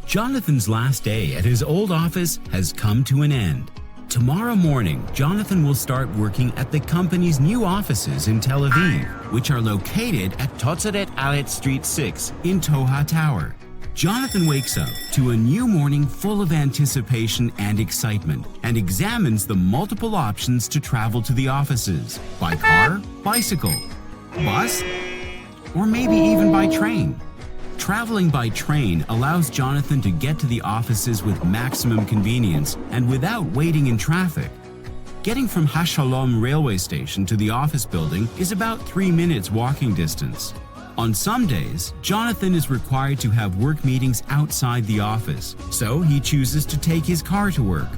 Jonathan's last day at his old office has come to an end. Tomorrow morning, Jonathan will start working at the company's new offices in Tel Aviv, which are located at Totzeret Alet Street 6 in Toha Tower. Jonathan wakes up to a new morning full of anticipation and excitement and examines the multiple options to travel to the offices by car, bicycle, bus, or maybe even by train. Traveling by train allows Jonathan to get to the offices with maximum convenience and without waiting in traffic. Getting from Hashalom railway station to the office building is about 3 minutes walking distance. On some days, Jonathan is required to have work meetings outside the office, so he chooses to take his car to work.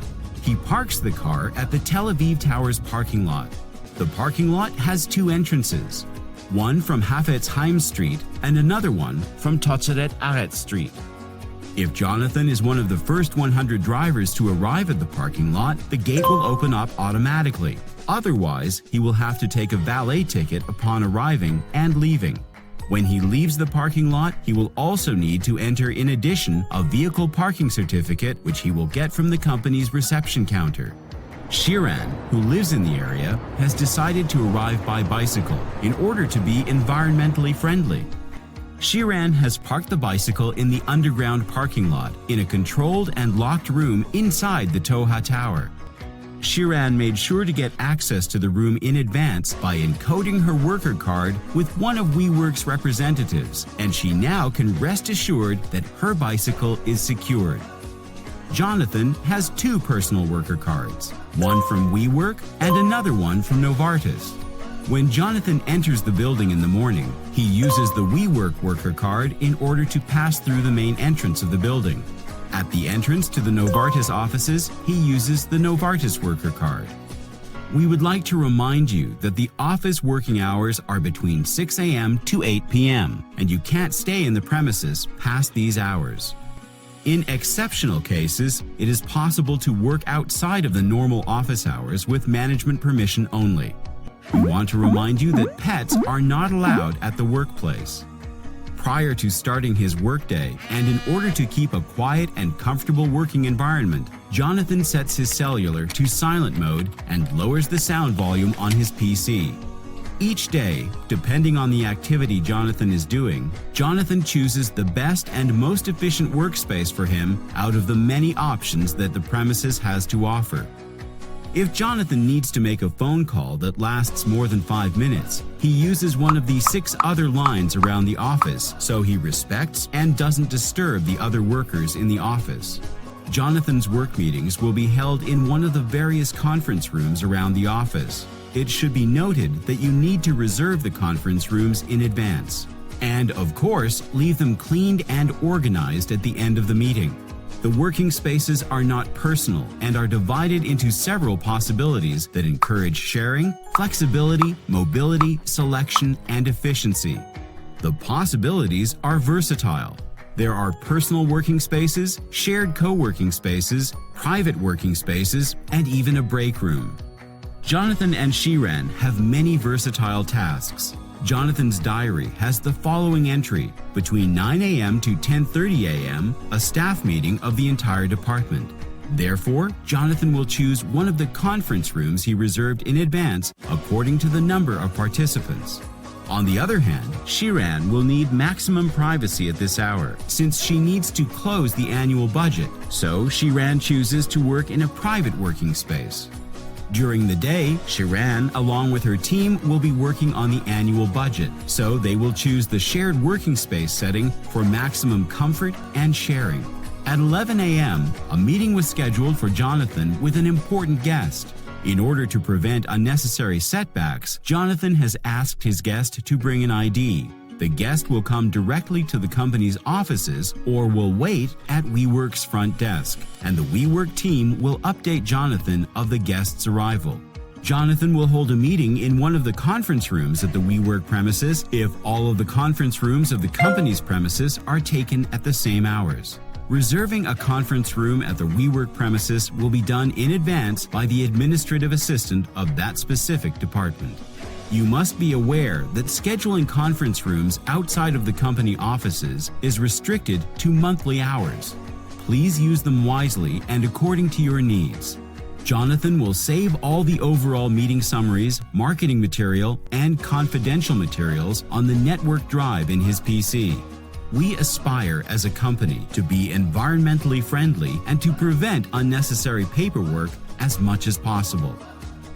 He parks the car at the Tel Aviv Tower's parking lot. The parking lot has 2 entrances, one from Hafetz Haim Street and another one from Totzeret Aretz Street. If Jonathan is one of the first 100 drivers to arrive at the parking lot, the gate will open up automatically. Otherwise, he will have to take a valet ticket upon arriving and leaving. When he leaves the parking lot, he will also need to enter in addition a vehicle parking certificate, which he will get from the company's reception counter. Shiran, who lives in the area, has decided to arrive by bicycle in order to be environmentally friendly. Shiran has parked the bicycle in the underground parking lot in a controlled and locked room inside the Toha Tower. Shiran made sure to get access to the room in advance by encoding her worker card with one of WeWork's representatives, and she now can rest assured that her bicycle is secured. Jonathan has 2 personal worker cards, one from WeWork and another one from Novartis. When Jonathan enters the building in the morning, he uses the WeWork worker card in order to pass through the main entrance of the building. At the entrance to the Novartis offices, he uses the Novartis worker card. We would like to remind you that the office working hours are between 6 a.m. to 8 p.m., and you can't stay in the premises past these hours. In exceptional cases, it is possible to work outside of the normal office hours with management permission only. We want to remind you that pets are not allowed at the workplace. Prior to starting his workday, and in order to keep a quiet and comfortable working environment, Jonathan sets his cellular to silent mode and lowers the sound volume on his PC. Each day, depending on the activity Jonathan is doing, Jonathan chooses the best and most efficient workspace for him out of the many options that the premises has to offer. If Jonathan needs to make a phone call that lasts more than 5 minutes, he uses one of the 6 other lines around the office so he respects and doesn't disturb the other workers in the office. Jonathan's work meetings will be held in one of the various conference rooms around the office. It should be noted that you need to reserve the conference rooms in advance. And, of course, leave them cleaned and organized at the end of the meeting. The working spaces are not personal and are divided into several possibilities that encourage sharing, flexibility, mobility, selection, and efficiency. The possibilities are versatile. There are personal working spaces, shared co-working spaces, private working spaces, and even a break room. Jonathan and Shiran have many versatile tasks. Jonathan's diary has the following entry: between 9 a.m. to 10:30 a.m., a staff meeting of the entire department. Therefore, Jonathan will choose one of the conference rooms he reserved in advance according to the number of participants. On the other hand, Shiran will need maximum privacy at this hour since she needs to close the annual budget, so Shiran chooses to work in a private working space. During the day, Shiran, along with her team, will be working on the annual budget, so they will choose the shared working space setting for maximum comfort and sharing. At 11 a.m., a meeting was scheduled for Jonathan with an important guest. In order to prevent unnecessary setbacks, Jonathan has asked his guest to bring an ID. The guest will come directly to the company's offices or will wait at WeWork's front desk, and the WeWork team will update Jonathan of the guest's arrival. Jonathan will hold a meeting in one of the conference rooms at the WeWork premises if all of the conference rooms of the company's premises are taken at the same hours. Reserving a conference room at the WeWork premises will be done in advance by the administrative assistant of that specific department. You must be aware that scheduling conference rooms outside of the company offices is restricted to monthly hours. Please use them wisely and according to your needs. Jonathan will save all the overall meeting summaries, marketing material, and confidential materials on the network drive in his PC. We aspire as a company to be environmentally friendly and to prevent unnecessary paperwork as much as possible.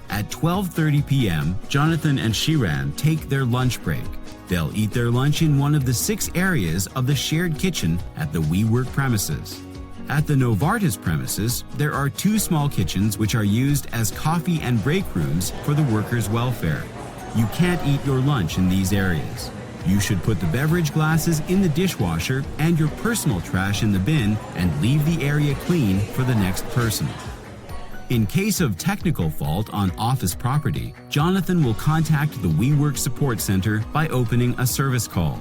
At 12:30 p.m., Jonathan and Shiran take their lunch break. They'll eat their lunch in one of the 6 areas of the shared kitchen at the WeWork premises. At the Novartis premises, there are 2 small kitchens which are used as coffee and break rooms for the workers' welfare. You can't eat your lunch in these areas. You should put the beverage glasses in the dishwasher and your personal trash in the bin and leave the area clean for the next person. In case of technical fault on office property, Jonathan will contact the WeWork Support Center by opening a service call.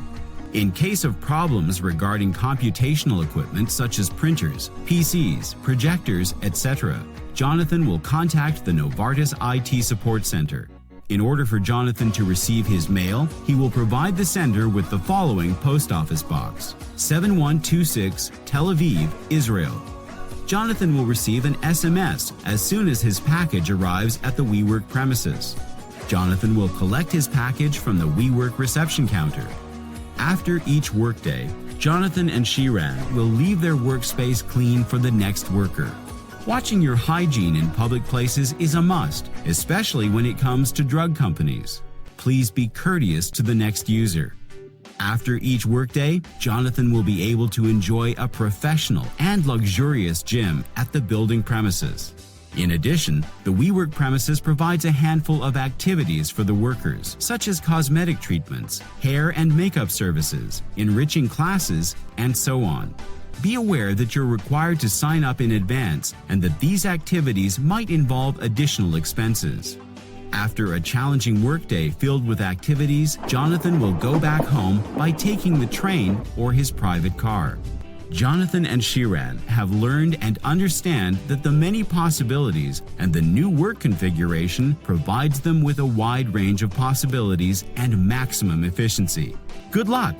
In case of problems regarding computational equipment such as printers, PCs, projectors, etc., Jonathan will contact the Novartis IT Support Center. In order for Jonathan to receive his mail, he will provide the sender with the following post office box: 7126 Tel Aviv, Israel. Jonathan will receive an SMS as soon as his package arrives at the WeWork premises. Jonathan will collect his package from the WeWork reception counter. After each workday, Jonathan and Shiran will leave their workspace clean for the next worker. Watching your hygiene in public places is a must, especially when it comes to drug companies. Please be courteous to the next user. After each workday, Jonathan will be able to enjoy a professional and luxurious gym at the building premises. In addition, the WeWork premises provides a handful of activities for the workers, such as cosmetic treatments, hair and makeup services, enriching classes, and so on. Be aware that you're required to sign up in advance and that these activities might involve additional expenses. After a challenging workday filled with activities, Jonathan will go back home by taking the train or his private car. Jonathan and Shiran have learned and understand that the many possibilities and the new work configuration provides them with a wide range of possibilities and maximum efficiency. Good luck!